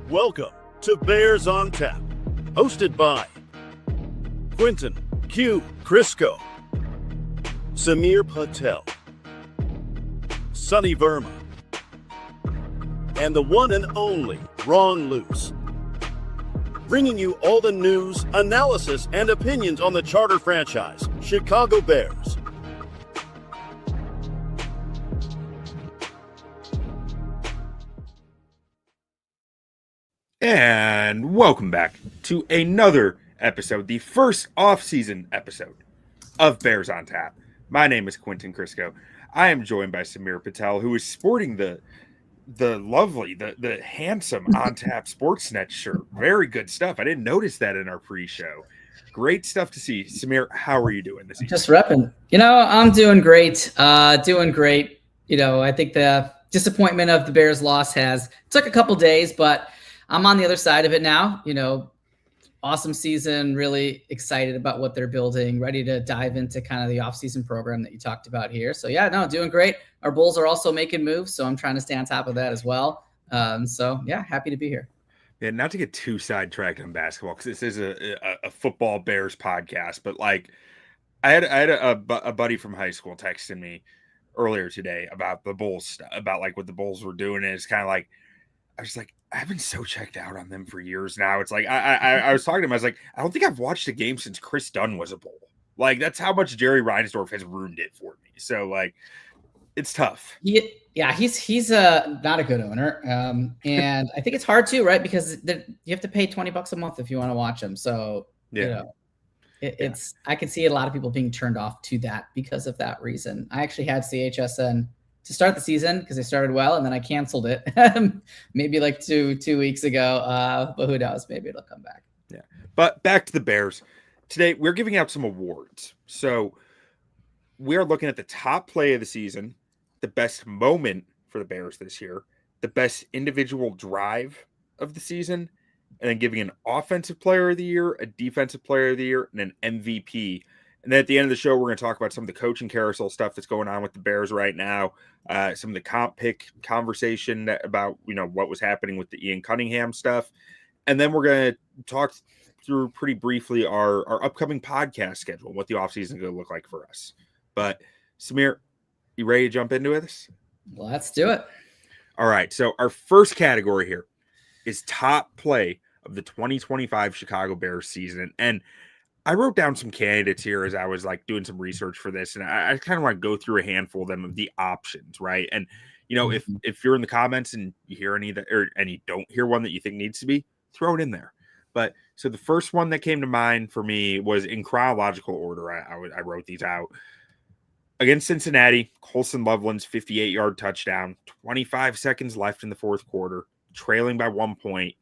Welcome to Bears on Tap, hosted by Quinten Krzysko, Samir Patel, Sunny Verma, and the one and only Ron Luce. Bringing you all the news, analysis, and opinions on the charter franchise, Chicago Bears. And welcome back to another episode, the first off-season episode of Bears on Tap. My name is Quinten Krzysko. I am joined by Samir Patel, who is sporting the lovely, the handsome On Tap Sportsnet shirt. Very good stuff. I didn't notice that in our pre-show. Great stuff to see. Samir, how are you doing this evening? Just repping. I'm doing great. Doing great. I think the disappointment of the Bears loss took a couple days, but I'm on the other side of it now. Awesome season, really excited about what they're building, ready to dive into kind of the offseason program that you talked about here. So doing great. Our Bulls are also making moves, so I'm trying to stay on top of that as well. Happy to be here. Yeah, not to get too sidetracked on basketball, because this is a football Bears podcast, but like I had a buddy from high school texting me earlier today about the Bulls stuff, about like what the Bulls were doing, and it's kind of like, I was like, I've been so checked out on them for years now. It's like I was talking to him. I was like, I don't think I've watched a game since Chris Dunn was a Bull. Like, that's how much Jerry Reinsdorf has ruined it for me. So like, it's tough. Yeah, he's not a good owner, and I think it's hard too, right? Because you have to pay $20 a month if you want to watch them. So it's I can see a lot of people being turned off to that because of that reason. I actually had CHSN to start the season because they started well, and then I canceled it maybe like two weeks ago. But who knows? Maybe it'll come back. Yeah. But back to the Bears. Today, we're giving out some awards. So we are looking at the top play of the season, the best moment for the Bears this year, the best individual drive of the season, and then giving an offensive player of the year, a defensive player of the year, and an MVP. And then at the end of the show, we're going to talk about some of the coaching carousel stuff that's going on with the Bears right now. Some of the comp pick conversation about, what was happening with the Ian Cunningham stuff. And then we're going to talk through pretty briefly our upcoming podcast schedule, what the offseason is going to look like for us. But Samir, you ready to jump into this? Let's do it. All right. So our first category here is top play of the 2025 Chicago Bears season. And I wrote down some candidates here as I was like doing some research for this, and I kind of want to go through a handful of them, of the options, right? And if you're in the comments and you hear any that, and you don't hear one that you think needs to be, throw it in there. But so the first one that came to mind for me was in chronological order. I wrote these out. Against Cincinnati, Colson Loveland's 58-yard touchdown, 25 seconds left in the fourth quarter, trailing by 1 point.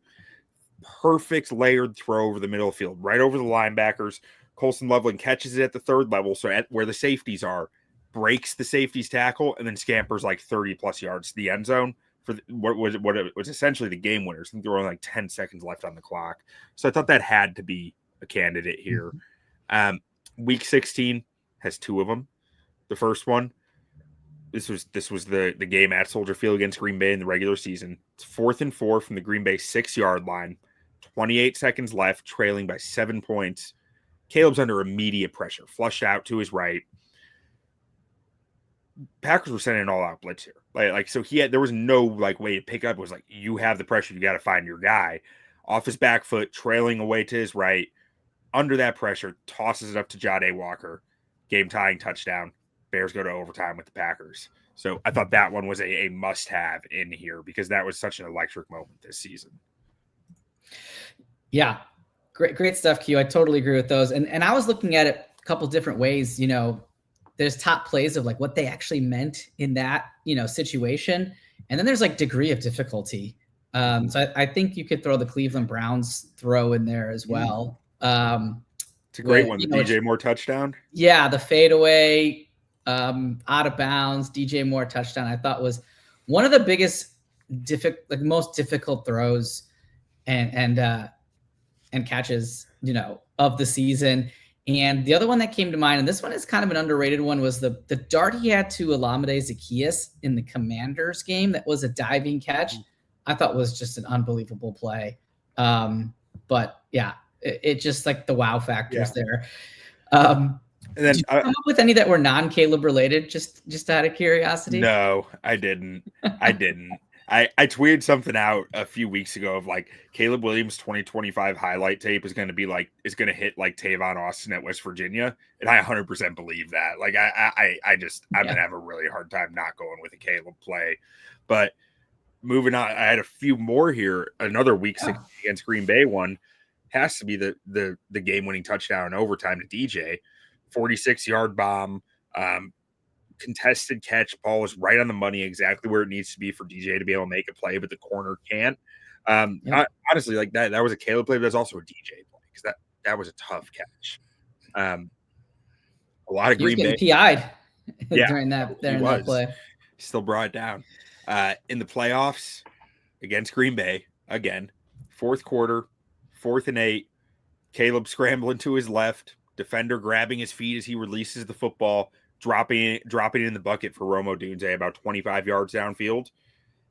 Perfect layered throw over the middle of the field, right over the linebackers. Colson Loveland catches it at the third level, so at where the safeties are, breaks the safety's tackle, and then scampers like 30-plus yards to the end zone for what was essentially the game winners. I think there were only like 10 seconds left on the clock. So I thought that had to be a candidate here. Week 16 has two of them. The first one, this was the game at Soldier Field against Green Bay in the regular season. It's 4th and 4 from the Green Bay 6-yard line. 28 seconds left, trailing by 7 points. Caleb's under immediate pressure, flushed out to his right. Packers were sending an all-out blitz here. So there was no way to pick up. It was like, you have the pressure, you got to find your guy. Off his back foot, trailing away to his right. Under that pressure, tosses it up to Jade Walker. Game-tying touchdown. Bears go to overtime with the Packers. So I thought that one was a must-have in here because that was such an electric moment this season. Yeah, great stuff, Q. I totally agree with those. And I was looking at it a couple different ways. There's top plays of like what they actually meant in that, situation. And then there's like degree of difficulty. So I think you could throw the Cleveland Browns throw in there as well. It's a great one. The DJ Moore touchdown. Yeah, the fadeaway, out of bounds, DJ Moore touchdown, I thought was one of the biggest, most difficult throws and catches, of the season. And the other one that came to mind, and this one is kind of an underrated one, was the dart he had to Olamide Zaccheaus in the Commanders game. That was a diving catch. I thought was just an unbelievable play. But yeah, it just like the wow factors there. And then did you come up with any that were non-Caleb related, just out of curiosity? No, I didn't. I tweeted something out a few weeks ago of like Caleb Williams 2025 highlight tape is going to hit like Tavon Austin at West Virginia, and I 100% believe that. Like I'm gonna have a really hard time not going with a Caleb play. But moving on, I had a few more here. Another week 6 against Green Bay one has to be the game winning touchdown in overtime to DJ, 46-yard bomb. Contested catch, ball was right on the money, exactly where it needs to be for DJ to be able to make a play, but the corner can't. Honestly, like that was a Caleb play, but that's also a DJ play because that was a tough catch. A lot of Green Bay PI'd during that play. Still brought it down. In the playoffs against Green Bay again, fourth quarter, 4th and 8. Caleb scrambling to his left, defender grabbing his feet as he releases the football. Dropping it in the bucket for Rome Odunze about 25 yards downfield.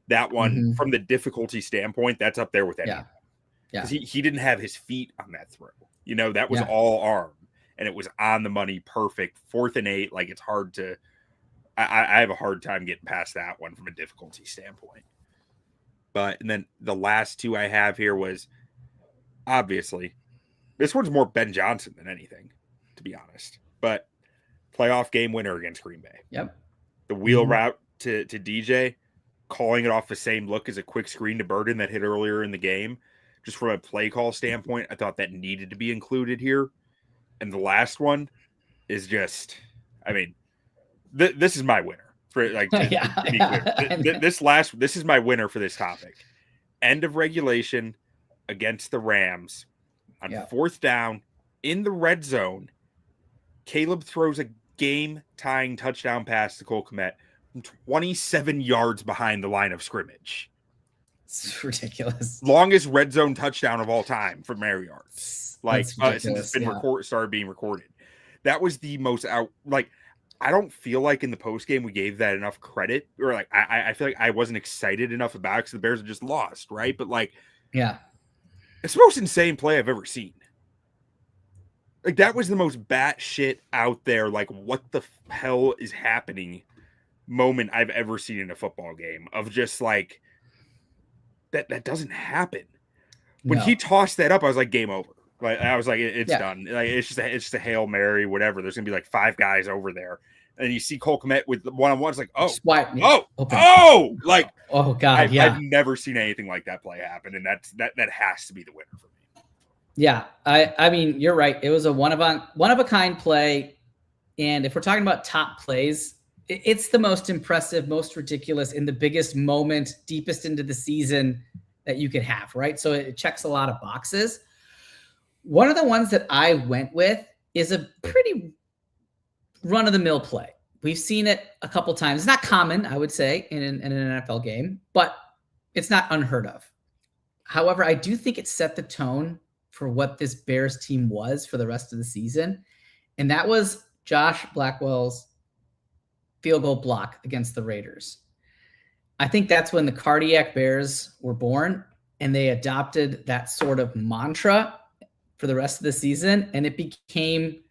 That one, from the difficulty standpoint, that's up there with anything. Because he didn't have his feet on that throw. That was all arm, and it was on the money, perfect. 4th and 8, like it's hard to. I have a hard time getting past that one from a difficulty standpoint. And then the last two I have here was obviously this one's more Ben Johnson than anything, to be honest, but. Playoff game winner against Green Bay. Yep. The wheel route to DJ, calling it off the same look as a quick screen to Burden that hit earlier in the game. Just from a play call standpoint, I thought that needed to be included here. And the last one is just, I mean, this is my winner. For like, to be clear. This is my winner for this topic. End of regulation against the Rams on 4th down in the red zone. Caleb throws a game-tying touchdown pass to Cole Kmet from 27 yards behind the line of scrimmage. It's ridiculous. Longest red zone touchdown of all time for air yards. Since it's been started being recorded. That was the most I don't feel like in the post game we gave that enough credit, or like I feel like I wasn't excited enough about it because the Bears had just lost, right? But it's the most insane play I've ever seen. Like, that was the most batshit out there, like, what the hell is happening moment I've ever seen in a football game of just, like, that doesn't happen. When he tossed that up, I was like, game over. Like, I was like, it's done. Like, it's just a Hail Mary, whatever. There's going to be, like, 5 guys over there. And you see Cole Kmet with one-on-one. It's like, like, oh, God, I've never seen anything like that play happen, and that has to be the winner for me. Yeah, I mean, you're right. It was a one of a kind play. And if we're talking about top plays, it's the most impressive, most ridiculous, in the biggest moment, deepest into the season that you could have, right? So it checks a lot of boxes. One of the ones that I went with is a pretty run-of-the-mill play. We've seen it a couple times. It's not common, I would say, in an NFL game, but it's not unheard of. However, I do think it set the tone for what this Bears team was for the rest of the season. And that was Josh Blackwell's field goal block against the Raiders. I think that's when the cardiac Bears were born, and they adopted that sort of mantra for the rest of the season. And it became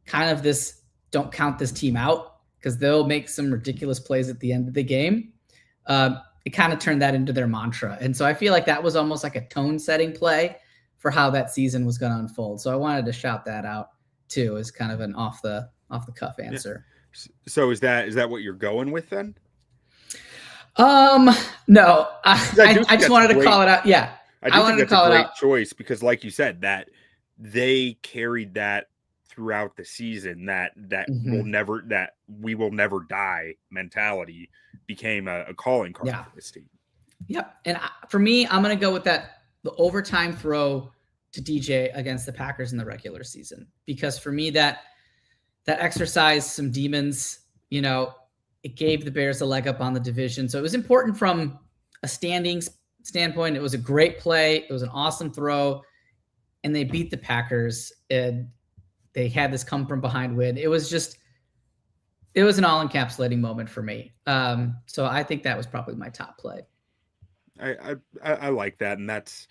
kind of this, don't count this team out, because they'll make some ridiculous plays at the end of the game. It kind of turned that into their mantra. And so I feel like that was almost like a tone setting play for how that season was going to unfold. So I wanted to shout that out too, as kind of an off the cuff answer. Yeah. So is that what you're going with then? No, I just wanted to call it out. Yeah. I wanted to call it out. Choice, because like you said, that they carried that throughout the season, that we will never die mentality became a calling card for this team. Yep. And for me, I'm going to go with the overtime throw to DJ against the Packers in the regular season, because for me, that exercised some demons. It gave the Bears a leg up on the division. So it was important from a standings standpoint. It was a great play. It was an awesome throw, and they beat the Packers. And they had this come from behind win. It was an all encapsulating moment for me. So I think that was probably my top play. I like that, and that's,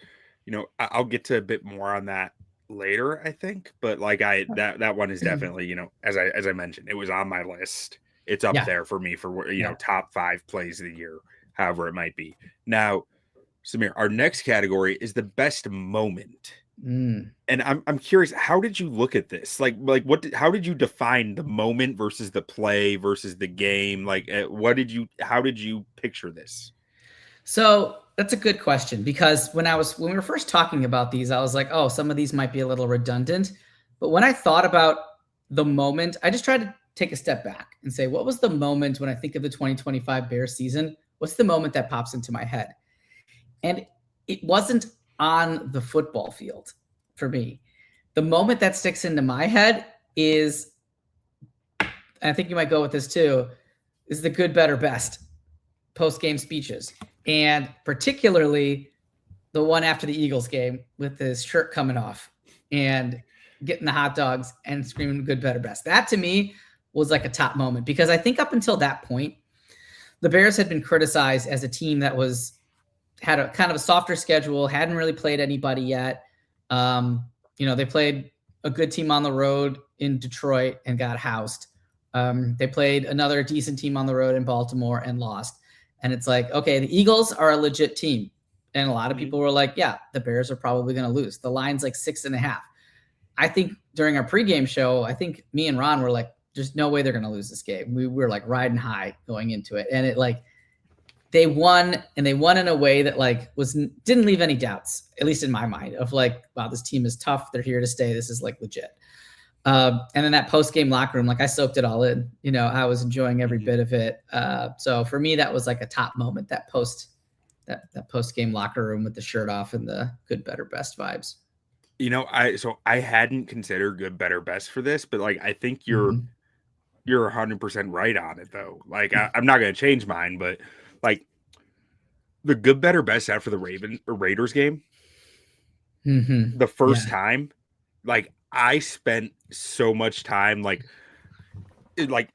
I'll get to a bit more on that later, I think, but like that one is definitely, as I mentioned, it was on my list. It's up there for me for top 5 plays of the year, however it might be. Now, Samir, our next category is the best moment. And I'm curious, how did you look at this? Like how did you define the moment versus the play versus the game? Like how did you picture this? So that's a good question, because when we were first talking about these, I was like, oh, some of these might be a little redundant. But when I thought about the moment, I just tried to take a step back and say, what was the moment when I think of the 2025 Bears season? What's the moment that pops into my head? And it wasn't on the football field for me. The moment that sticks into my head is, and I think you might go with this too, is the good, better, best post-game speeches. And particularly the one after the Eagles game with his shirt coming off and getting the hot dogs and screaming good, better, best. That to me was like a top moment, because I think up until that point, the Bears had been criticized as a team that had a kind of a softer schedule, hadn't really played anybody yet. They played a good team on the road in Detroit and got housed. They played another decent team on the road in Baltimore and lost. And it's like, okay, the Eagles are a legit team. And a lot of people were like, yeah, the Bears are probably going to lose. The line's like 6.5. I think during our pregame show, I think me and Ron were like, there's no way they're going to lose this game. We were like riding high going into it. And they won, and they won in a way that didn't leave any doubts, at least in my mind, of like, wow, this team is tough. They're here to stay. This is like legit. And then that post-game locker room, I soaked it all in. I was enjoying every bit of it. So for me, that was like a top moment, that post-game locker room with the shirt off and the good, better, best vibes. I hadn't considered good, better, best for this, but I think you're 100% right on it though. I'm not going to change mine, but the good, better, best after the Raiders game, the first time, I spent so much time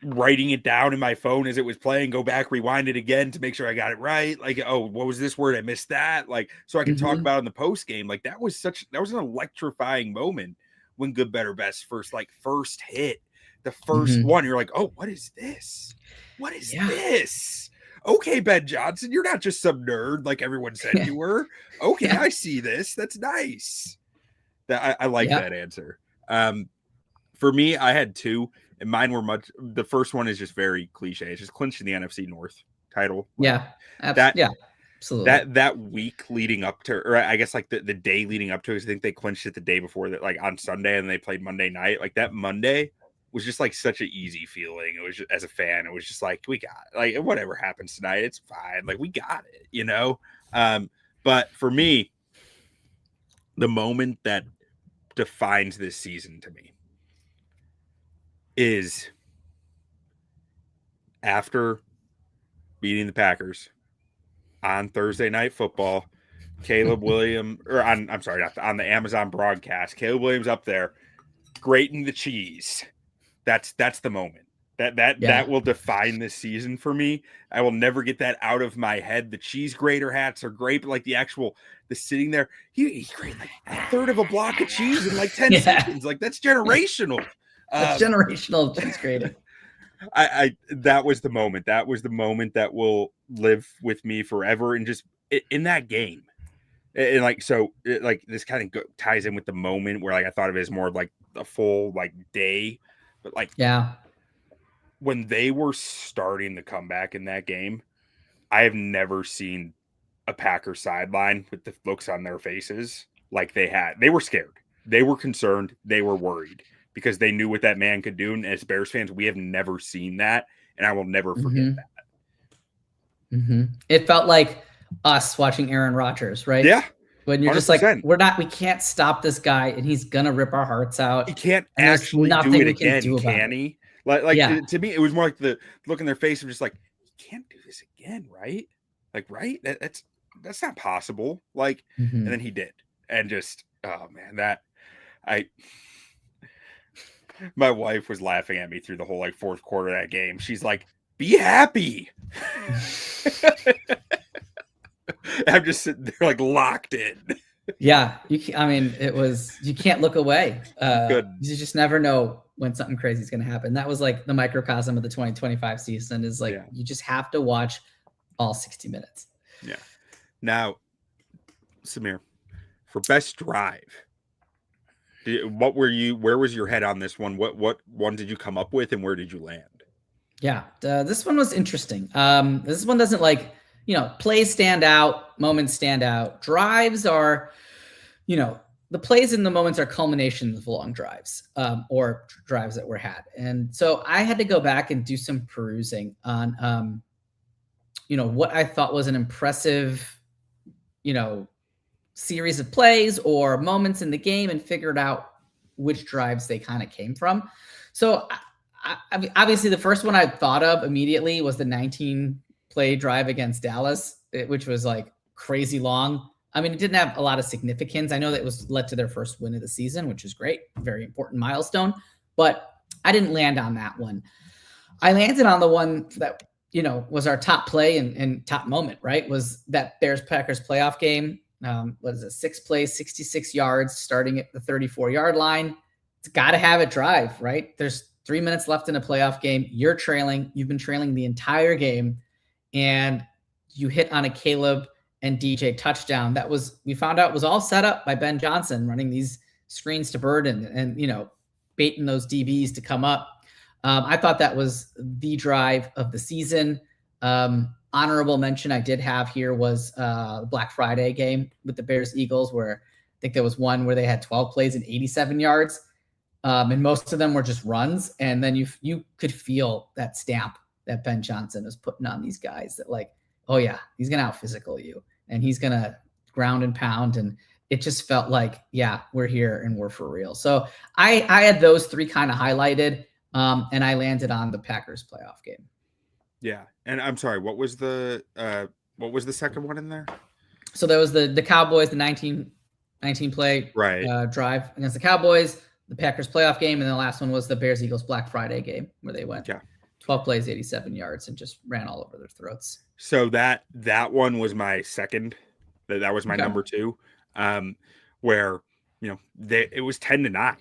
writing it down in my phone as it was playing, go back, rewind it again to make sure I got it right. Oh, what was this word? I missed that. So I can talk about it in the post game. That was an electrifying moment when good, better, best first hit, the first one. You're like, oh, what is this? What is this? Okay, Ben Johnson, you're not just some nerd like everyone said you were. Okay, I see this. That's nice. I like that answer. For me, I had 2, and mine were the first one is just very cliche. It's just clinching the NFC North title. Absolutely. That week leading up to, or I guess the day leading up to it, I think they clinched it the day before that, on Sunday, and they played Monday night. That Monday was just such an easy feeling. It was just, as a fan, it was just we got it. Whatever happens tonight, it's fine. We got it, But for me, the moment that defines this season to me is after beating the Packers on Thursday Night Football. Caleb Williams, on the Amazon broadcast, Caleb Williams up there grating the cheese. That's the moment that will define this season for me. I will never get that out of my head. The cheese grater hats are great, but the sitting there, he grated a third of a block of cheese in 10 seconds. That's generational. That's generational cheese grating. That was the moment. That was the moment that will live with me forever. And just in that game, and this kind of ties in with the moment where I thought of it as more of a full day, but when they were starting the comeback in that game, I have never seen a Packer sideline with the looks on their faces like they had. They were scared. They were concerned. They were worried because they knew what that man could do. And as Bears fans, we have never seen that, and I will never forget that. It felt like us watching Aaron Rodgers, right? Yeah. When you're 100%. Just we can't stop this guy, and he's gonna rip our hearts out. He can't actually do it again, can he? To me, it was more the look in their face of just he can't do this again, right? Right? That's not possible. And then he did, and just oh man, My wife was laughing at me through the whole like fourth quarter of that game. She's like, "Be happy." I'm just sitting there like locked in. Yeah, I mean, you can't look away. Good. You just never know when something crazy is going to happen. That was like the microcosm of the 2025 season is like, you just have to watch all 60 minutes. Yeah. Now, Samir, for best drive, where was your head on this one? What one did you come up with and where did you land? Yeah, this one was interesting. This one doesn't plays stand out, moments stand out. Drives are, the plays and the moments are culminations of long drives or drives that were had. And so I had to go back and do some perusing on, what I thought was an impressive, series of plays or moments in the game and figured out which drives they kind of came from. So I mean, obviously the first one I thought of immediately was the 19 play drive against Dallas, which was like crazy long. I mean, it didn't have a lot of significance. I know that it was led to their first win of the season, which is great. Very important milestone, but I didn't land on that one. I landed on the one that, was our top play and top moment, right? Was that Bears-Packers playoff game. What is it? 6 plays, 66 yards, starting at the 34-yard line. It's got to have it drive, right? There's 3 minutes left in a playoff game. You're trailing. You've been trailing the entire game, and you hit on a Caleb and DJ touchdown. We found out was all set up by Ben Johnson running these screens to Burden and baiting those DBs to come up. I thought that was the drive of the season. Honorable mention I did have here was the Black Friday game with the Bears-Eagles, where I think there was one where they had 12 plays and 87 yards. And most of them were just runs. And then you could feel that stamp that Ben Johnson was putting on these guys that like, oh yeah, he's going to out-physical you and he's going to ground and pound. And it just felt like, yeah, we're here and we're for real. So I had those three kind of highlighted. And I landed on the Packers playoff game. Yeah. And I'm sorry, what was the second one in there? So there was the Cowboys, the 19 play drive against the Cowboys, the Packers playoff game. And the last one was the Bears-Eagles Black Friday game where they went 12 plays, 87 yards and just ran all over their throats. So that one was my second. That was my number 2, where, it was 10-9.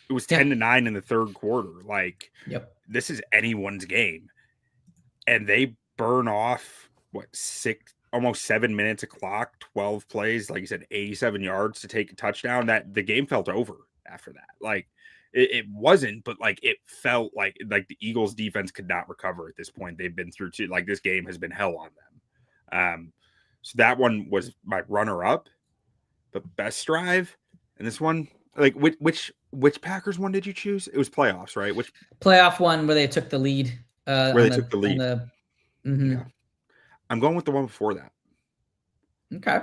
It was 10-9 in the third quarter. Like, this is anyone's game. And they burn off, almost 7 minutes of clock, 12 plays, like you said, 87 yards to take a touchdown. That the game felt over after that. Like, it wasn't, but like it felt like the Eagles defense could not recover at this point. They've been through this game has been hell on them. So that one was my runner-up. But best drive, and this one, like which Packers one did you choose? It was playoffs, right? Which playoff one where they took the lead? Took the lead. Yeah. I'm going with the one before that. Okay.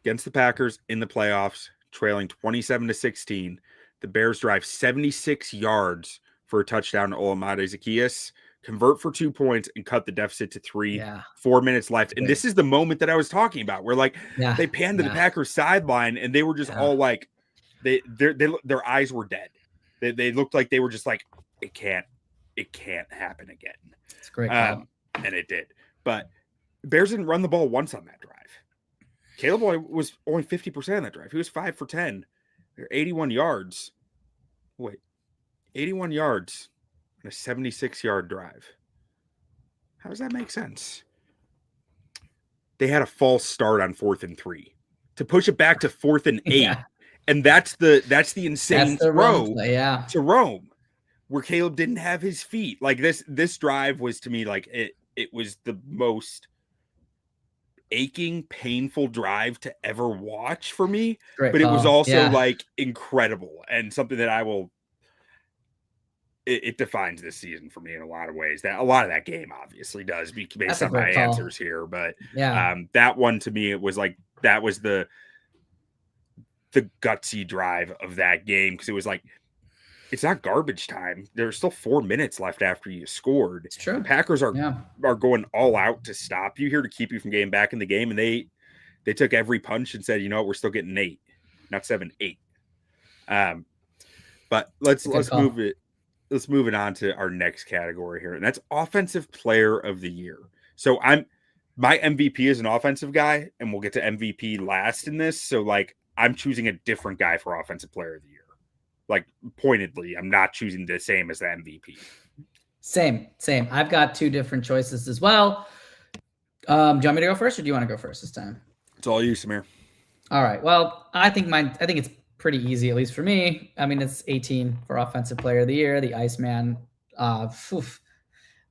Against the Packers in the playoffs, trailing 27-16. The Bears drive 76 yards for a touchdown to Olamide Zaccheaus, convert for 2 points, and cut the deficit to 3. 4 minutes left. And this is the moment that I was talking about where they panned to the Packers sideline and they were just all like, their eyes were dead. They looked like they were just like, it can't happen again. It's a great call. And it did. But Bears didn't run the ball once on that drive. Caleb was only 50% of that drive. He was 5 for 10. They're 81 yards. 81 yards and a 76-yard drive. How does that make sense? They had a false start on 4th and 3 to push it back to 4th and 8. Yeah. And that's the insane throw to Rome, where Caleb didn't have his feet. Like this drive was, to me, like it was the most aching, painful drive to ever watch for me. But it was also like incredible and something that it defines this season for me in a lot of ways. That a lot of that game obviously does based on my answers here. But that one to me, it was like that was the gutsy drive of that game, because it was like, it's not garbage time. There's still 4 minutes left after you scored. It's true. The Packers are going all out to stop you here, to keep you from getting back in the game, and they took every punch and said, you know what, we're still getting 8, not 7, 8. But let's call. move it. Let's move it on to our next category here, and that's offensive player of the year. So my MVP is an offensive guy, and we'll get to MVP last in this. So like I'm choosing a different guy for offensive player of the year. Like pointedly, I'm not choosing the same as the MVP. Same. I've got two different choices as well. Do you want me to go first, or do you want to go first this time? It's all you, Samir. All right. Well, I think it's pretty easy, at least for me. I mean, it's 18 for offensive player of the year, the Iceman. I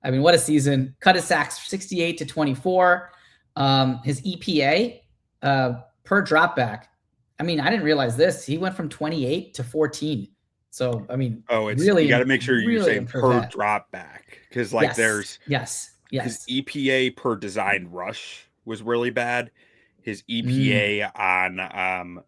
mean, what a season. Cut his sacks 68 to 24. His EPA per dropback. I mean, I didn't realize this. He went from 28 to 14. So, I mean, it's really, you got to make sure you're saying per drop back, because like yes. His EPA per designed rush was really bad. His EPA on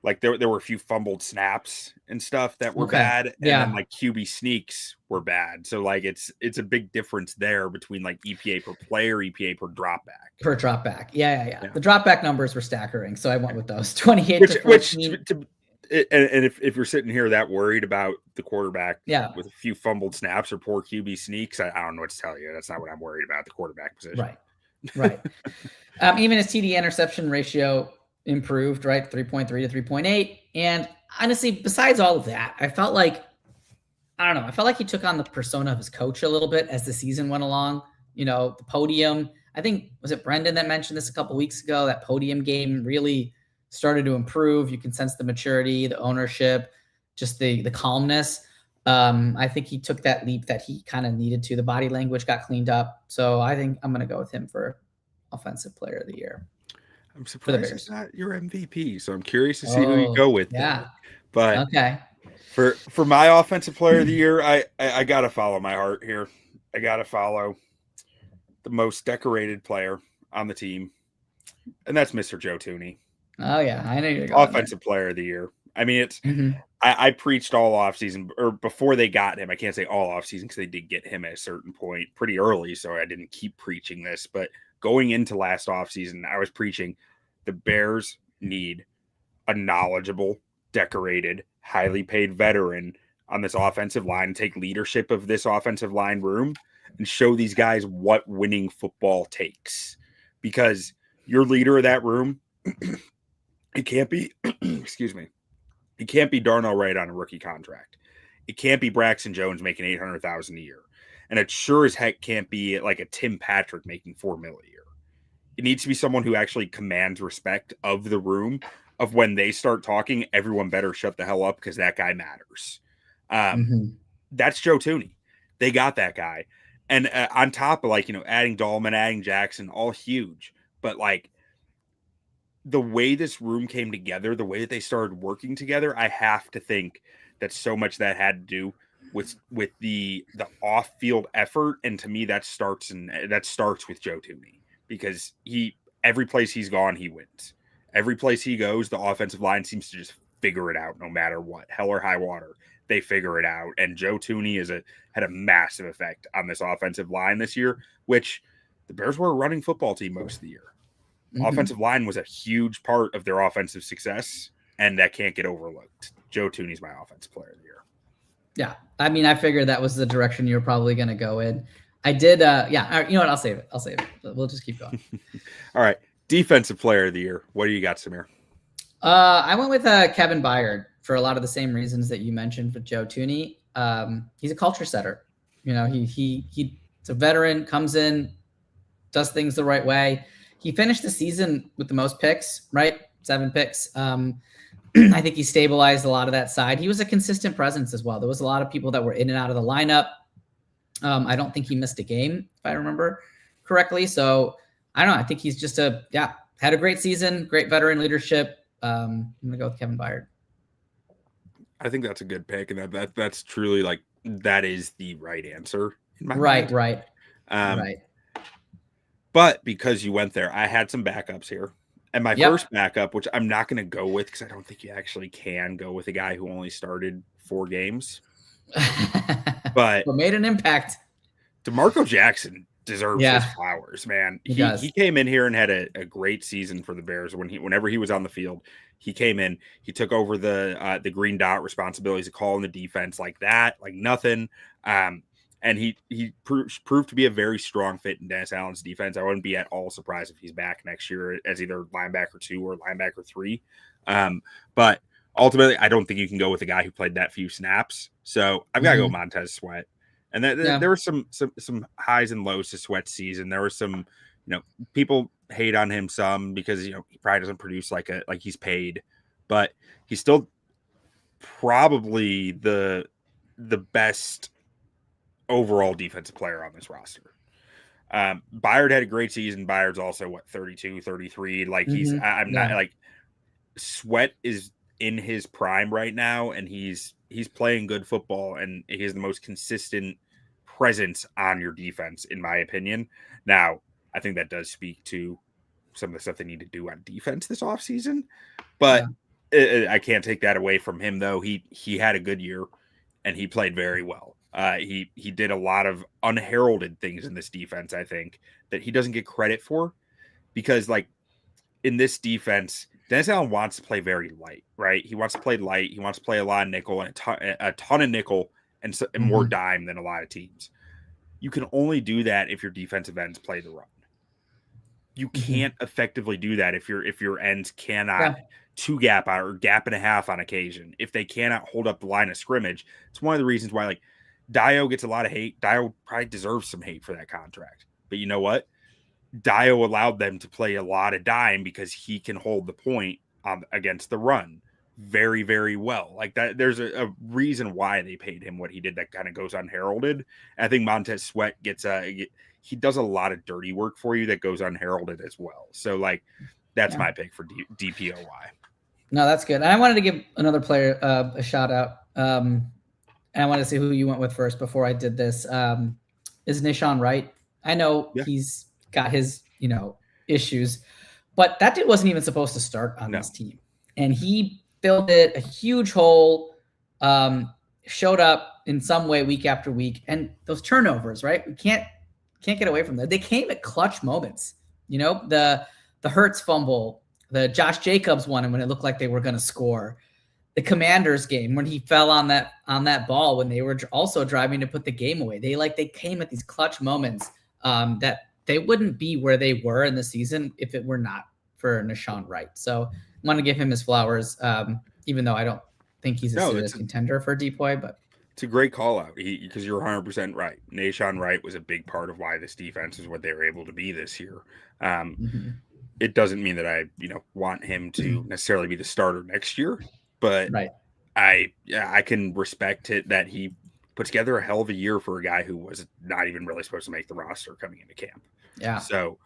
like there were a few fumbled snaps and stuff that were bad, and then like QB sneaks were bad. So like it's a big difference there between like EPA per player, EPA per dropback. Per dropback, yeah. The dropback numbers were staggering, so I went with those 28 to 14. And if you're sitting here that worried about the quarterback with a few fumbled snaps or poor QB sneaks, I don't know what to tell you. That's not what I'm worried about, the quarterback position. Right. Even his TD interception ratio improved, right? 3.3 to 3.8. And honestly, besides all of that, I felt like he took on the persona of his coach a little bit as the season went along. You know, the podium. I think, was it Brendan that mentioned this a couple weeks ago? That podium game really started to improve. You can sense the maturity, the ownership, just the calmness. I think he took that leap that he kind of needed to. The body language got cleaned up. So I think I'm going to go with him for offensive player of the year. I'm surprised it's not your MVP. So I'm curious to see who you go with. Yeah. But okay. For my offensive player of the year, I got to follow my heart here. I got to follow the most decorated player on the team. And that's Mr. Joe Thuney. Oh yeah, I know you're going offensive player of the year. I mean, it's I preached all offseason, or before they got him. I can't say all offseason because they did get him at a certain point pretty early, so I didn't keep preaching this. But going into last offseason, I was preaching the Bears need a knowledgeable, decorated, highly paid veteran on this offensive line and take leadership of this offensive line room and show these guys what winning football takes. Because your leader of that room, it can't be, excuse me, it can't be Darnell Wright on a rookie contract. It can't be Braxton Jones making $800,000 a year. And it sure as heck can't be like a Tim Patrick making $4 million a year. It needs to be someone who actually commands respect of the room, of when they start talking, everyone better shut the hell up because that guy matters. That's Joe Thuney. They got that guy. And on top of adding Dahlman, adding Jackson, all huge. But the way this room came together, the way that they started working together, I have to think that so much that had to do with the off-field effort. And to me, that starts with Joe Thuney, because every place he's gone, he wins. Every place he goes, the offensive line seems to just figure it out no matter what. Hell or high water, they figure it out. And Joe Thuney had a massive effect on this offensive line this year, which the Bears were a running football team most of the year. Offensive line was a huge part of their offensive success, and that can't get overlooked. Joe Thuney's my offensive player of the year. Yeah. I mean, I figured that was the direction you were probably going to go in. I did. Yeah. You know what? I'll save it. We'll just keep going. All right. Defensive player of the year. What do you got, Samir? I went with Kevin Byard for a lot of the same reasons that you mentioned for Joe Thuney. He's a culture setter. You know, he's a veteran, comes in, does things the right way. He finished the season with the most picks, right? 7 picks. I think he stabilized a lot of that side. He was a consistent presence as well. There was a lot of people that were in and out of the lineup. I don't think he missed a game, if I remember correctly. So I don't know. I think he's just had a great season, great veteran leadership. I'm going to go with Kevin Byard. I think that's a good pick. And that's truly that is the right answer in my mind. Right. But because you went there, I had some backups here. And my first backup, which I'm not going to go with because I don't think you actually can go with a guy who only started 4 games. But made an impact. DeMarco Jackson deserves his flowers, man. He came in here and had a great season for the Bears whenever he was on the field. He came in, he took over the green dot responsibilities of calling the defense like that, like nothing. And he proved to be a very strong fit in Dennis Allen's defense. I wouldn't be at all surprised if he's back next year as either linebacker 2 or linebacker 3. But ultimately, I don't think you can go with a guy who played that few snaps. So I've got to go Montez Sweat. And there were some highs and lows to Sweat's season. There were some, people hate on him some because, he probably doesn't produce like he's paid, but he's still probably the best overall defensive player on this roster. Byard had a great season. Byard's also 32, 33. Like not like Sweat is in his prime right now, and he's playing good football, and he has the most consistent presence on your defense, in my opinion. Now, I think that does speak to some of the stuff they need to do on defense this offseason, but I can't take that away from him, though. He had a good year, and he played very well. He did a lot of unheralded things in this defense, I think, that he doesn't get credit for, because like in this defense, Dennis Allen wants to play very light, right? He wants to play light. He wants to play a lot of nickel and a ton of nickel and more dime than a lot of teams. You can only do that if your defensive ends play the run. You can't effectively do that if your ends cannot two gap out or gap and a half on occasion. If they cannot hold up the line of scrimmage, it's one of the reasons why like Dio gets a lot of hate. Dio probably deserves some hate for that contract. But you know what? Dio allowed them to play a lot of dime because he can hold the point against the run very, very well. Like that, there's a reason why they paid him what he did that kind of goes unheralded. And I think Montez Sweat he does a lot of dirty work for you that goes unheralded as well. So like that's my pick for DPOY. No, that's good. And I wanted to give another player a shout out. And I wanted to see who you went with first before I did this. Is Nahshon Wright? I know he's got his, issues, but that dude wasn't even supposed to start on this team. And he filled it, a huge hole, showed up in some way week after week. And those turnovers, right? We can't get away from that. They came at clutch moments. The Hurts fumble, the Josh Jacobs one, and when it looked like they were going to score. The Commanders game when he fell on that ball when they were also driving to put the game away. They came at these clutch moments that they wouldn't be where they were in the season if it were not for Nahshon Wright. So I want to give him his flowers, even though I don't think he's a serious contender for DPOY, but it's a great call out because you're 100% right. Nahshon Wright was a big part of why this defense is what they were able to be this year. It doesn't mean that I, want him to necessarily be the starter next year, but I can respect it that he put together a hell of a year for a guy who was not even really supposed to make the roster coming into camp. Yeah. So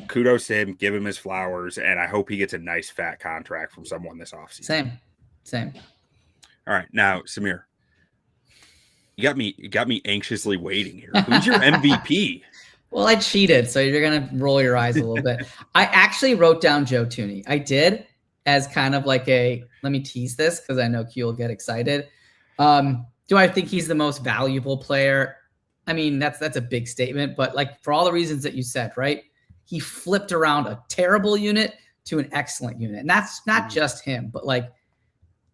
kudos to him, give him his flowers, and I hope he gets a nice fat contract from someone this offseason. Same. All right. Now, Samir, you got me anxiously waiting here. Who's your MVP? Well, I cheated, so you're going to roll your eyes a little bit. I actually wrote down Joe Thuney. I did as kind of like let me tease this because I know Q will get excited. Do I think he's the most valuable player? I mean, that's a big statement, but like for all the reasons that you said, right? He flipped around a terrible unit to an excellent unit. And that's not just him, but like,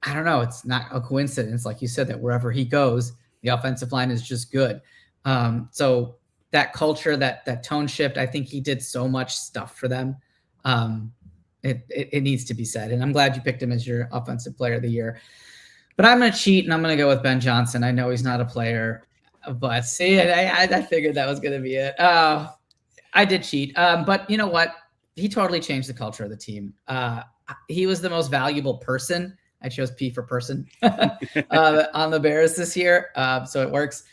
I don't know. It's not a coincidence. Like you said, that wherever he goes, the offensive line is just good. So that culture, that tone shift, I think he did so much stuff for them. It needs to be said. And I'm glad you picked him as your offensive player of the year. But I'm going to cheat, and I'm going to go with Ben Johnson. I know he's not a player, but see, I figured that was going to be it. I did cheat. But you know what? He totally changed the culture of the team. He was the most valuable person. I chose P for person on the Bears this year. So it works.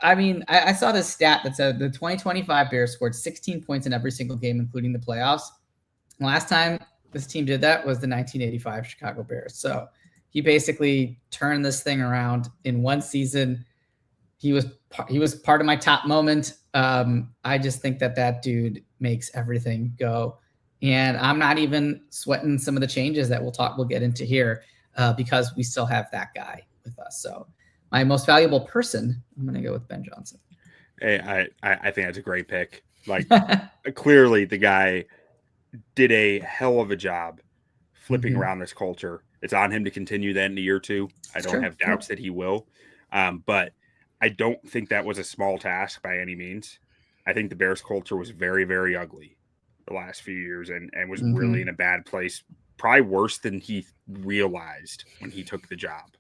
I mean, I saw this stat that said the 2025 Bears scored 16 points in every single game, including the playoffs. Last time this team did that was the 1985 Chicago Bears. So he basically turned this thing around in one season. He was part of my top moment. I just think that dude makes everything go. And I'm not even sweating some of the changes that we'll get into here because we still have that guy with us. So my most valuable person, I'm going to go with Ben Johnson. I think that's a great pick. Like, clearly the guy did a hell of a job flipping around this culture. It's on him to continue that in a year or two. I don't have doubts that he will. But I don't think that was a small task by any means. I think the Bears culture was very, very ugly the last few years and was really in a bad place, probably worse than he realized when he took the job.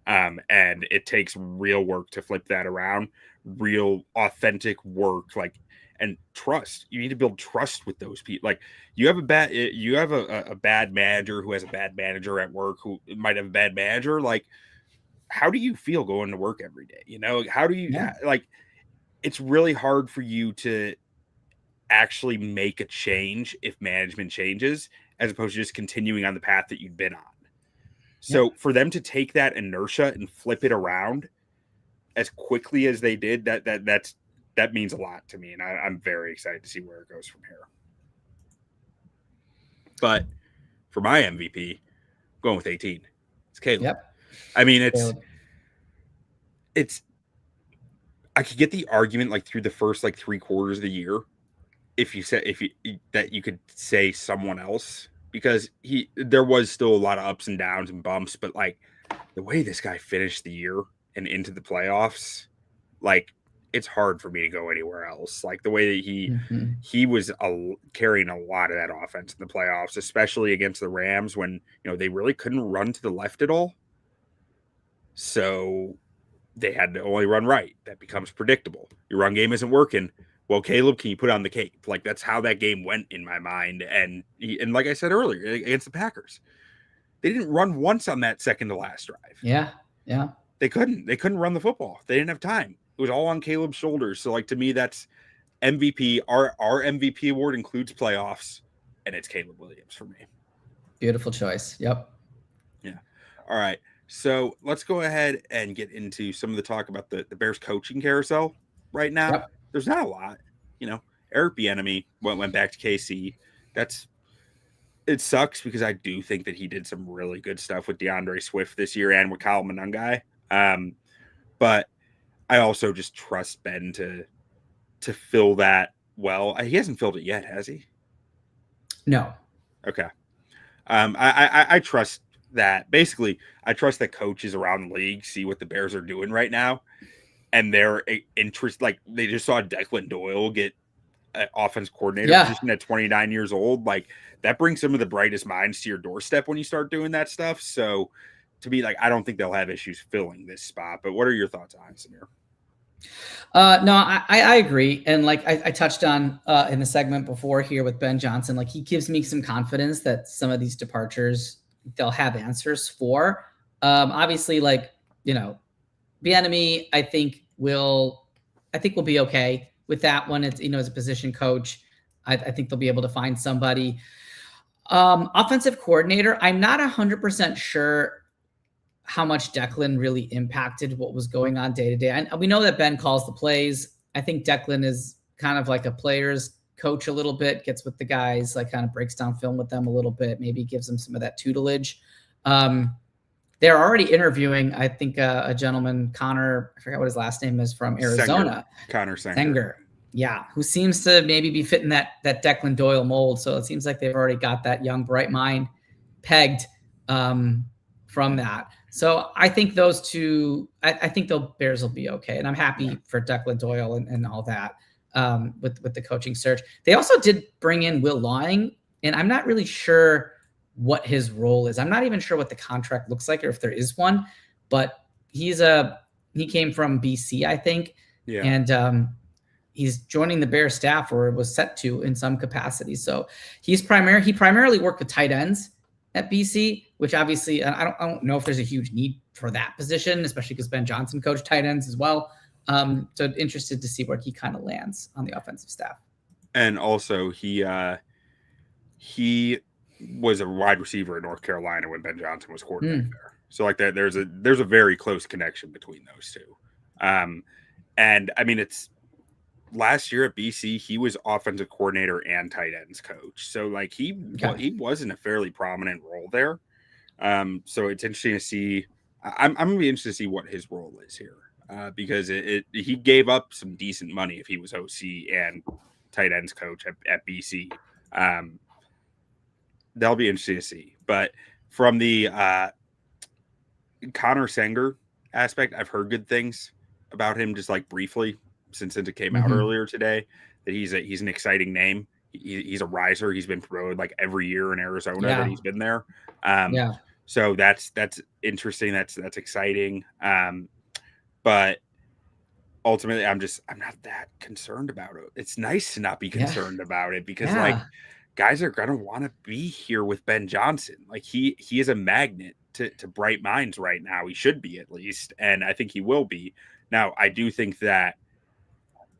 And it takes real work to flip that around, real authentic work, and trust. You need to build trust with those people. Like, you have a bad manager who has a bad manager at work who might have a bad manager. Like, how do you feel going to work every day? How do you it's really hard for you to actually make a change if management changes, as opposed to just continuing on the path that you've been on. So for them to take that inertia and flip it around as quickly as they did, that means a lot to me, and I'm very excited to see where it goes from here. But for my MVP, I'm going with 18. It's Caleb. Yep. I mean, it's. I could get the argument like through the first 3 quarters of the year, if you could say someone else, because there was still a lot of ups and downs and bumps, but like the way this guy finished the year and into the playoffs, like, it's hard for me to go anywhere else. Like, the way that he was carrying a lot of that offense in the playoffs, especially against the Rams when they really couldn't run to the left at all. So they had to only run right. That becomes predictable. Your run game isn't working. Well, Caleb, can you put on the cape? Like, that's how that game went in my mind. And like I said earlier, against the Packers, they didn't run once on that second to last drive. Yeah. They couldn't run the football. They didn't have time. It was all on Caleb's shoulders. So, like, to me, that's MVP. Our MVP award includes playoffs, and it's Caleb Williams for me. Beautiful choice. Yep. Yeah. All right. So let's go ahead and get into some of the talk about the Bears coaching carousel right now. Yep. There's not a lot. Eric Bieniemy went back to KC. It sucks because I do think that he did some really good stuff with DeAndre Swift this year and with Kyle Monangai. But I also just trust Ben to fill that well. He hasn't filled it yet, has he? No. Okay. I trust that. Basically, I trust that coaches around the league see what the Bears are doing right now, and their interest. Like, they just saw Declan Doyle get an offense coordinator position at 29 years old. Like, that brings some of the brightest minds to your doorstep when you start doing that stuff. So, to me, I don't think they'll have issues filling this spot. But what are your thoughts on it, Samir? No, I agree. And I touched on in the segment before here with Ben Johnson, he gives me some confidence that some of these departures they'll have answers for. Obviously, Bieniemy, I think we'll be okay with that one. It's, as a position coach, I think they'll be able to find somebody. Offensive coordinator, I'm not 100% sure how much Declan really impacted what was going on day to day. And we know that Ben calls the plays. I think Declan is kind of like a player's coach a little bit, gets with the guys, kind of breaks down film with them a little bit, maybe gives them some of that tutelage. They're already interviewing, I think, a gentleman, Connor, I forgot what his last name is, from Arizona. Connor Senger. Yeah, who seems to maybe be fitting that Declan Doyle mold. So it seems like they've already got that young, bright mind pegged from that. So I think those two, I think the Bears will be okay. And I'm happy for Declan Doyle and all that with the coaching search. They also did bring in Will Lawing, and I'm not really sure what his role is. I'm not even sure what the contract looks like or if there is one, but he came from BC, I think. Yeah. And he's joining the Bears staff, or was set to in some capacity. So he primarily worked with tight ends at BC, which obviously I don't know if there's a huge need for that position, especially because Ben Johnson coached tight ends as well. So interested to see where he kind of lands on the offensive staff. And also he was a wide receiver in North Carolina when Ben Johnson was coordinator there. So there's a very close connection between those two. And I mean, it's last year at BC, he was offensive coordinator and tight ends coach. So he was in a fairly prominent role there. So it's interesting to see. I'm going to be interested to see what his role is here. because he gave up some decent money if he was OC and tight ends coach at BC. That'll be interesting to see. But from the Connor Sanger aspect, I've heard good things about him just like briefly since it came out earlier today, that he's an exciting name. He's a riser. He's been promoted like every year in Arizona that he's been there. So that's interesting. That's exciting. But ultimately, I'm not that concerned about it. It's nice to not be concerned about it because like guys are gonna want to be here with Ben Johnson. Like he is a magnet to bright minds right now. He should be, at least, and I think he will be. Now, I do think that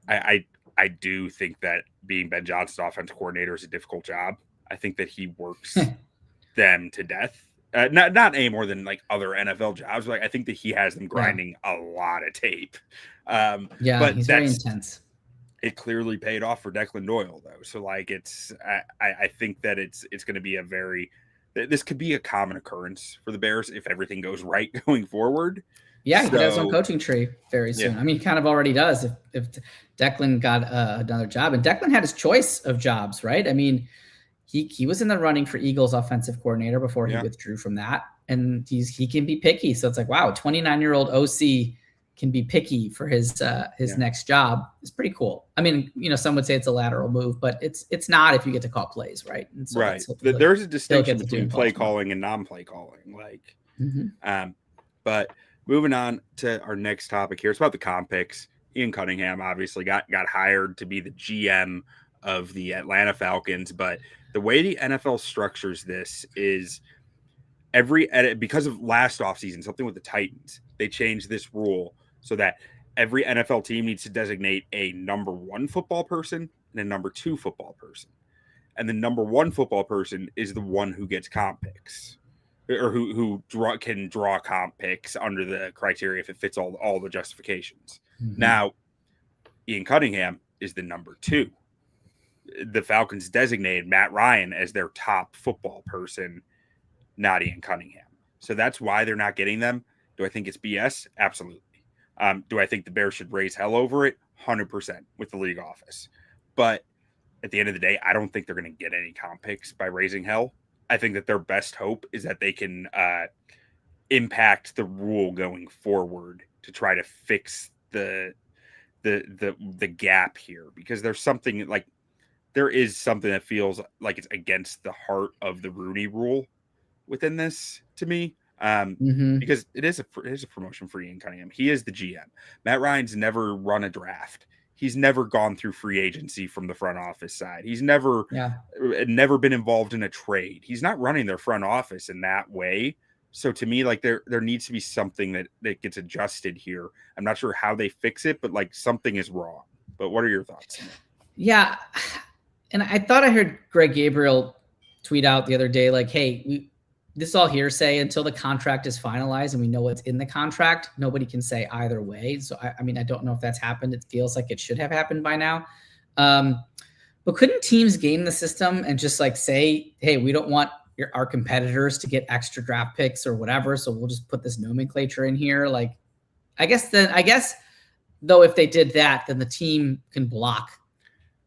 I do think that being Ben Johnson's offensive coordinator is a difficult job. I think that he works them to death. Not any more than like other NFL jobs. Like I think that he has them grinding a lot of tape. But he's very intense. It clearly paid off for Declan Doyle, though. So like I think that it's going to be this could be a common occurrance for the Bears if everything goes right going forward. Yeah, he does on coaching tree very soon. Yeah. I mean, he kind of already does if Declan got another job. And Declan had his choice of jobs, right? I mean, he was in the running for Eagles offensive coordinator before he withdrew from that. And he can be picky. So it's like, wow, 29-year-old OC can be picky for his next job. It's pretty cool. I mean, some would say it's a lateral move, but it's not if you get to call plays, right? And so right. There's a distinction between play calling and non-play calling. Like, but moving on to our next topic here, it's about the comp picks. Ian Cunningham obviously got hired to be the GM of the Atlanta Falcons, but the way the NFL structures this is because of last offseason, something with the Titans, they changed this rule so that every NFL team needs to designate a number 1 football person and a number 2 football person. And the number 1 football person is the one who gets comp picks, or who can draw comp picks under the criteria if it fits all the justifications. Now, Ian Cunningham is the number 2. The Falcons designated Matt Ryan as their top football person, not Ian Cunningham. So that's why they're not getting them. Do I think it's BS? Absolutely. Do I think the Bears should raise hell over it? 100% with the league office. But at the end of the day, I don't think they're going to get any comp picks by raising hell. I think that their best hope is that they can impact the rule going forward to try to fix the gap here, because there is something that feels like it's against the heart of the Rooney Rule within this to me. Because it is a promotion for Ian Cunningham. He is the GM. Matt Ryan's never run a draft. He's never gone through free agency from the front office side. He's never been involved in a trade. He's not running their front office in that way. So to me, like there needs to be something that gets adjusted here. I'm not sure how they fix it, but like something is wrong. But what are your thoughts? Yeah. And I thought I heard Greg Gabriel tweet out the other day, like, hey, this is all hearsay until the contract is finalized and we know what's in the contract. Nobody can say either way. So, I mean, I don't know if that's happened. It feels like it should have happened by now. But couldn't teams game the system and just like say, hey, we don't want our competitors to get extra draft picks or whatever, so we'll just put this nomenclature in here? Like, I guess though, if they did that, then the team can block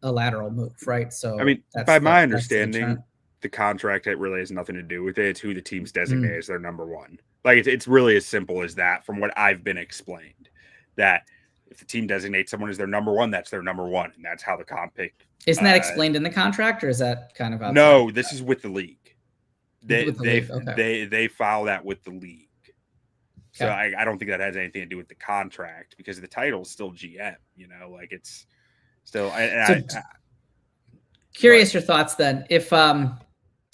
a lateral move, right? So, I mean, by my understanding, the contract, it really has nothing to do with it. It's who the team's designate as their number 1. Like it's really as simple as that from what I've been explained, that if the team designates someone as their number 1, that's their number 1. And that's how the comp pick. Isn't that explained in the contract, or is that kind of outside? No, this is with the league. They file that with the league. So I don't think that has anything to do with the contract, because the title is still GM, like it's still, curious your thoughts then.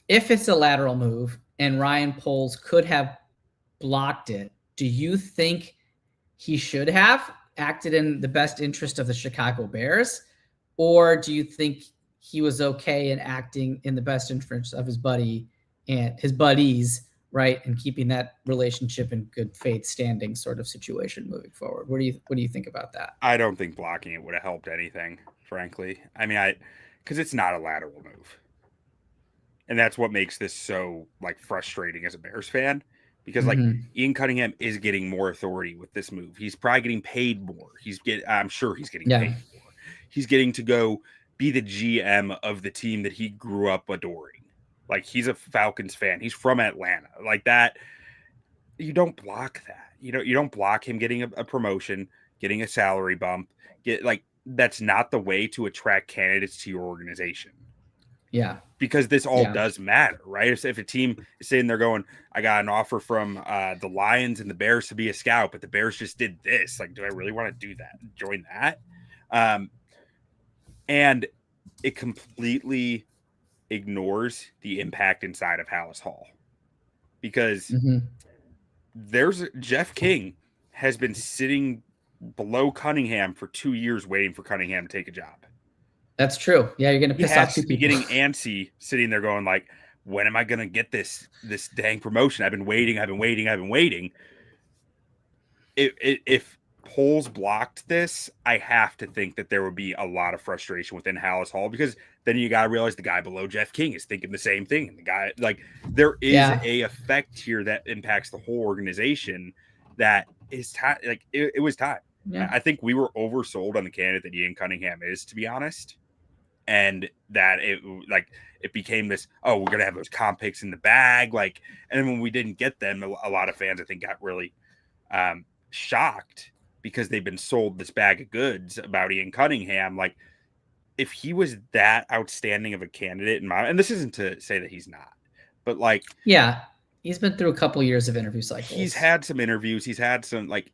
If it's a lateral move and Ryan Poles could have blocked it, do you think he should have acted in the best interest of the Chicago Bears? Or do you think he was okay in acting in the best interest of his buddy and his buddies, right? And keeping that relationship in good faith standing sort of situation moving forward? What do you think about that? I don't think blocking it would have helped anything, frankly. I mean, because it's not a lateral move. And that's what makes this so like frustrating as a Bears fan, because like Ian Cunningham is getting more authority with this move. He's probably getting paid more. I'm sure he's getting paid more. He's getting to go be the GM of the team that he grew up adoring. Like, he's a Falcons fan. He's from Atlanta. Like that. You don't block that. You don't block him getting a promotion, getting a salary bump. That's not the way to attract candidates to your organization. Yeah. Because this all does matter, right? If a team is sitting there going, I got an offer from the Lions and the Bears to be a scout, but the Bears just did this. Like, do I really want to do that? Join that? And it completely ignores the impact inside of Hallis Hall. Because Jeff King has been sitting below Cunningham for 2 years waiting for Cunningham to take a job. That's true. Yeah, you're going to piss off two people. Getting antsy, sitting there going like, when am I going to get this dang promotion? I've been waiting. If polls blocked this, I have to think that there would be a lot of frustration within Hallis Hall, because then you got to realize the guy below Jeff King is thinking the same thing. And the guy, like, there is a effect here that impacts the whole organization that is time. Like, it was time. Yeah. I think we were oversold on the candidate that Ian Cunningham is, to be honest. And that it became this, oh, we're going to have those comp picks in the bag. Like, and then when we didn't get them, a lot of fans, I think, got really shocked because they've been sold this bag of goods about Ian Cunningham. Like, if he was that outstanding of a candidate and this isn't to say that he's not, but like, yeah, he's been through a couple years of interview cycles. He's had some interviews. He's had some, like,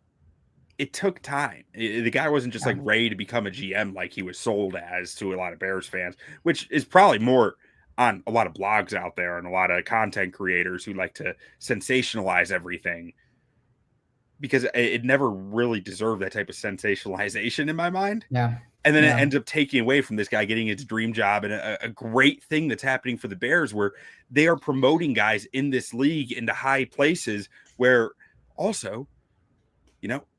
it took time. The guy wasn't just like ready to become a GM like he was sold as to a lot of Bears fans, which is probably more on a lot of blogs out there and a lot of content creators who like to sensationalize everything, because it never really deserved that type of sensationalization in my mind. Yeah. And then it ends up taking away from this guy getting his dream job, and a great thing that's happening for the Bears, where they are promoting guys in this league into high places, where also,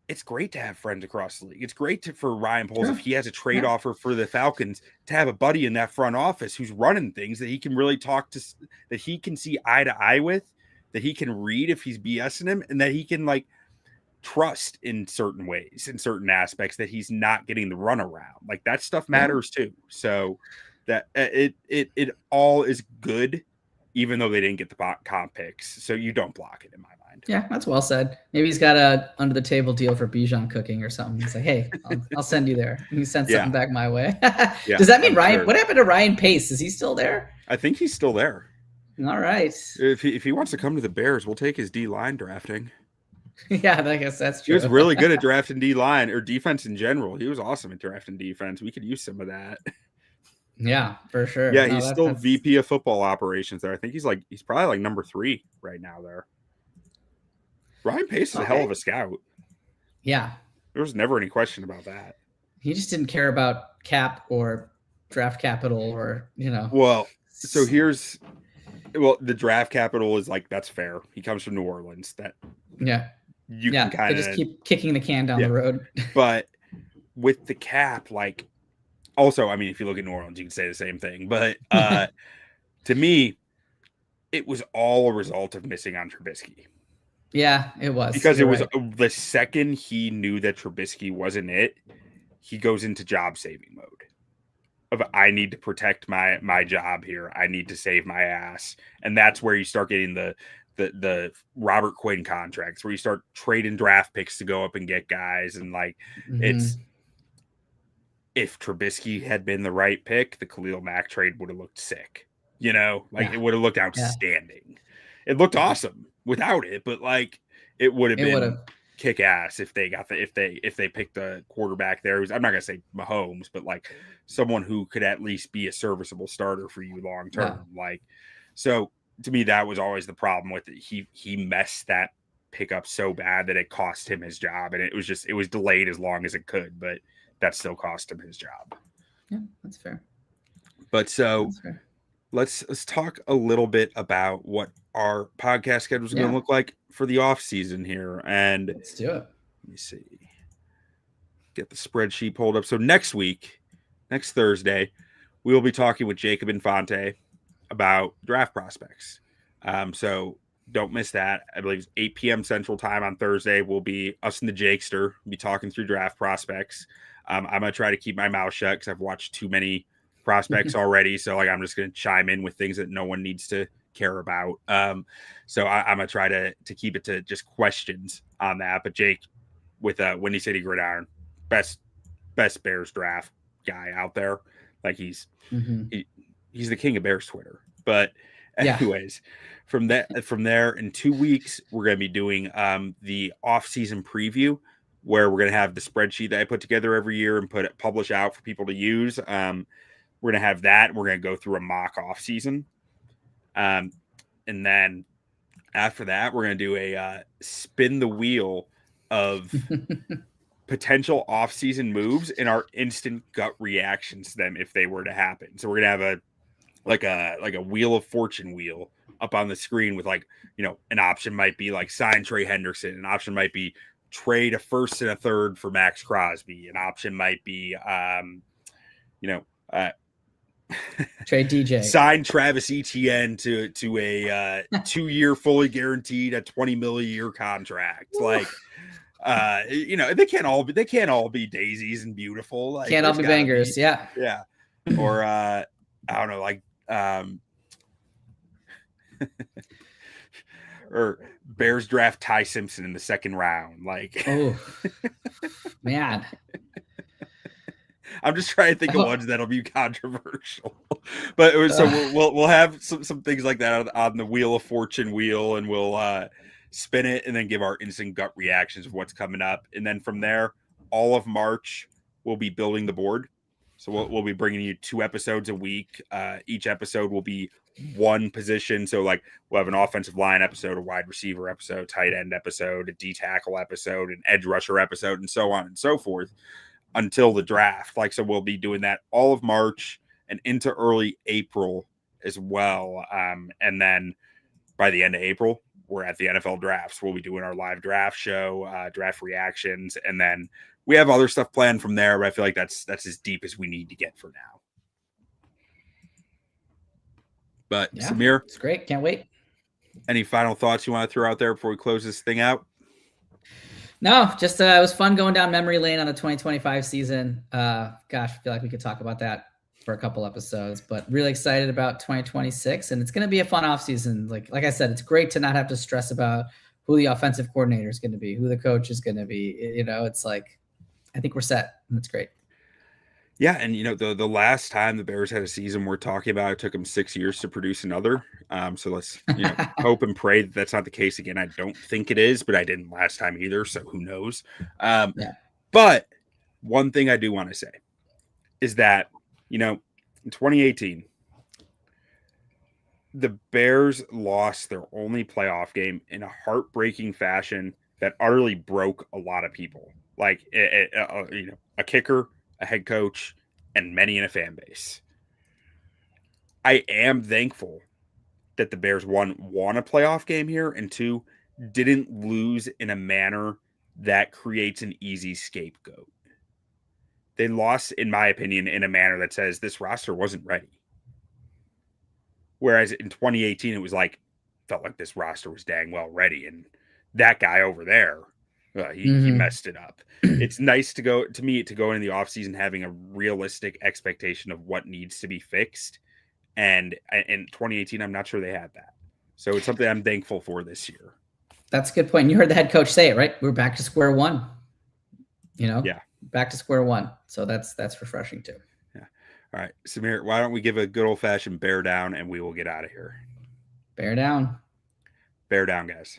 it's great to have friends across the league. It's great for Ryan Poles, if he has a trade offer for the Falcons, to have a buddy in that front office who's running things that he can really talk to, that he can see eye to eye with, that he can read if he's BSing him, and that he can like trust in certain ways, in certain aspects, that he's not getting the runaround. Like, that stuff matters too. So that it all is good, even though they didn't get the comp picks. So you don't block it, in my mind. Yeah, that's well said. Maybe he's got a under the table deal for Bijan cooking or something. He's like, hey, I'll send you there. And he sends something back my way. Does that mean Ryan? Sure. What happened to Ryan Pace? Is he still there? I think he's still there. All right. If he wants to come to the Bears, we'll take his D-line drafting. Yeah, I guess that's true. He was really good at drafting D-line, or defense in general. He was awesome at drafting defense. We could use some of that. Yeah, for sure. Yeah, he's still VP of football operations there. I think he's probably like number 3 right now there. Ryan Pace is a hell of a scout. Yeah. There was never any question about that. He just didn't care about cap or draft capital or, Well, so the draft capital is like, that's fair. He comes from New Orleans. You can kind of just keep kicking the can down the road. But with the cap, like, also, I mean, if you look at New Orleans, you can say the same thing. But to me, it was all a result of missing on Trubisky. Yeah, it was. Because it was the second he knew that Trubisky wasn't it, he goes into job saving mode. Of, I need to protect my job here. I need to save my ass. And that's where you start getting the Robert Quinn contracts, where you start trading draft picks to go up and get guys. And like, it's, if Trubisky had been the right pick, the Khalil Mack trade would have looked sick. It would have looked outstanding. Yeah. It looked awesome without it, but like, it would have been kick ass if they got if they picked a quarterback there. I'm not gonna say Mahomes, but like someone who could at least be a serviceable starter for you long term. Yeah. Like, so to me, that was always the problem with it. He messed that pickup so bad that it cost him his job, and it was delayed as long as it could, but that still cost him his job. Yeah, that's fair. But so let's talk a little bit about what our podcast schedule is going to look like for the off season here. And let's do it. Let me see. Get the spreadsheet pulled up. So next Thursday, we will be talking with Jacob Infante about draft prospects. So Don't miss that. I believe it's 8 p.m. Central Time on Thursday. Will be us and the Jakester. We'll be talking through draft prospects. I'm going to try to keep my mouth shut because I've watched too many prospects already. So like, I'm just going to chime in with things that no one needs to care about. So I'm going to try to keep it to just questions on that. But Jake, with Windy City Gridiron, best Bears draft guy out there. Like he's the king of Bears Twitter. But anyways, from there in 2 weeks, we're going to be doing the off-season preview, where we're going to have the spreadsheet that I put together every year and publish out for people to use. We're going to have that. We're going to go through a mock off-season. And then after that, we're going to do a spin the wheel of potential off-season moves and our instant gut reactions to them if they were to happen. So we're going to have a wheel of fortune wheel up on the screen with an option might be like sign Trey Hendrickson. An option might be trade a first and a third for Max Crosby. An option might be, trade DJ. Sign Travis Etienne to a 2-year fully guaranteed at $20 million a year contract. Like, they can't all be daisies and beautiful. Like, can't all be bangers. Yeah. Or I don't know, like or Bears draft Ty Simpson in the second round. Like, oh man. I'm just trying to think of ones that'll be controversial, but so we'll have some things like that on the Wheel of Fortune wheel, and we'll spin it and then give our instant gut reactions of what's coming up. And then from there, all of March, we'll be building the board. So we'll be bringing you 2 episodes a week. Each episode will be one position. So like we'll have an offensive line episode, a wide receiver episode, tight end episode, a D tackle episode, an edge rusher episode, and so on and so forth until the draft. Like, so we'll be doing that all of March and into early April as well. And then by the end of April, we're at the NFL drafts. We'll be doing our live draft show, draft reactions, and then we have other stuff planned from there, but I feel like that's as deep as we need to get for now. But yeah, Samir, it's great. Can't wait. Any final thoughts you want to throw out there before we close this thing out? No, just it was fun going down memory lane on the 2025 season. Gosh, I feel like we could talk about that for a couple episodes, but really excited about 2026, and it's going to be a fun offseason. Like I said, it's great to not have to stress about who the offensive coordinator is going to be, who the coach is going to be. It's like, I think we're set, and that's great. Yeah, and the last time the Bears had a season we're talking about, it took them 6 years to produce another. So let's hope and pray that that's not the case again. I don't think it is, but I didn't last time either, so who knows? But one thing I do want to say is that in 2018, the Bears lost their only playoff game in a heartbreaking fashion that utterly broke a lot of people. Like a kicker, a head coach, and many in a fan base. I am thankful that the Bears won a playoff game here, and 2, didn't lose in a manner that creates an easy scapegoat. They lost, in my opinion, in a manner that says this roster wasn't ready. Whereas in 2018, it was felt like this roster was dang well ready, and that guy over there, he messed it up. It's nice to go into the offseason having a realistic expectation of what needs to be fixed. And in 2018, I'm not sure they had that. So it's something I'm thankful for this year. That's a good point. You heard the head coach say it, right? We're back to square one. Yeah. Back to square one. So that's refreshing too. Yeah. All right, Samir, why don't we give a good old fashioned bear down and we will get out of here. Bear down. Bear down, guys.